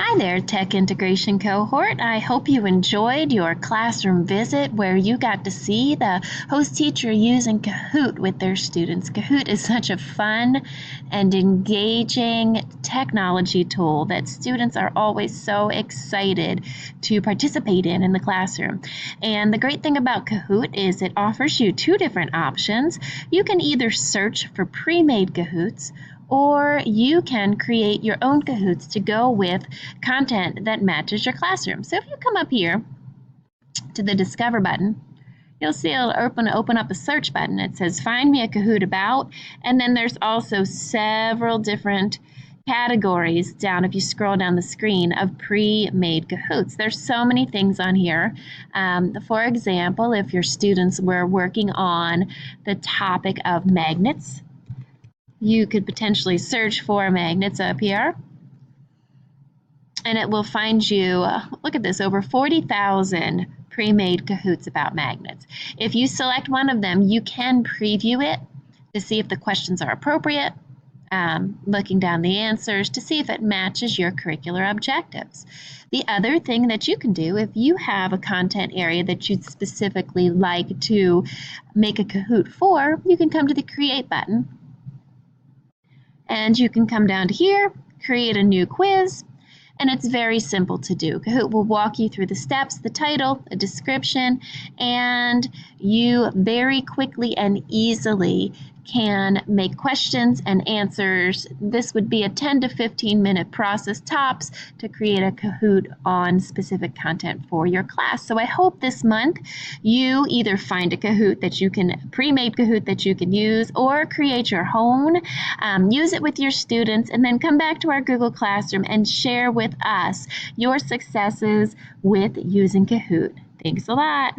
Hi there, Tech Integration Cohort. I hope you enjoyed your classroom visit where you got to see the host teacher using Kahoot with their students. Kahoot is such a fun and engaging technology tool that students are always so excited to participate in the classroom. And the great thing about Kahoot is it offers you two different options. You can either search for pre-made Kahoots, or you can create your own Kahoots to go with content that matches your classroom. So if you come up here to the Discover button, you'll see it'll open up a search button. It says Find Me a Kahoot About, and then there's also several different categories down, if you scroll down the screen, of pre-made Kahoots. There's so many things on here. For example, if your students were working on the topic of magnets, you could potentially search for magnets up here, and it will find you, look at this, over 40,000 pre-made Kahoots about magnets. If you select one of them, you can preview it to see if the questions are appropriate, looking down the answers to see if it matches your curricular objectives. The other thing that you can do, if you have a content area that you'd specifically like to make a Kahoot for, you can come to the Create button, and you can come down to here, create a new quiz, and it's very simple to do. Kahoot will walk you through the steps, the title, a description, and you very quickly and easily can make questions and answers. This would be a 10 to 15 minute process tops to create a Kahoot on specific content for your class. So I hope this month you either find a Kahoot that you can, pre-made Kahoot that you can use, or create your own, use it with your students, and then come back to our Google Classroom and share with us your successes with using Kahoot. Thanks a lot.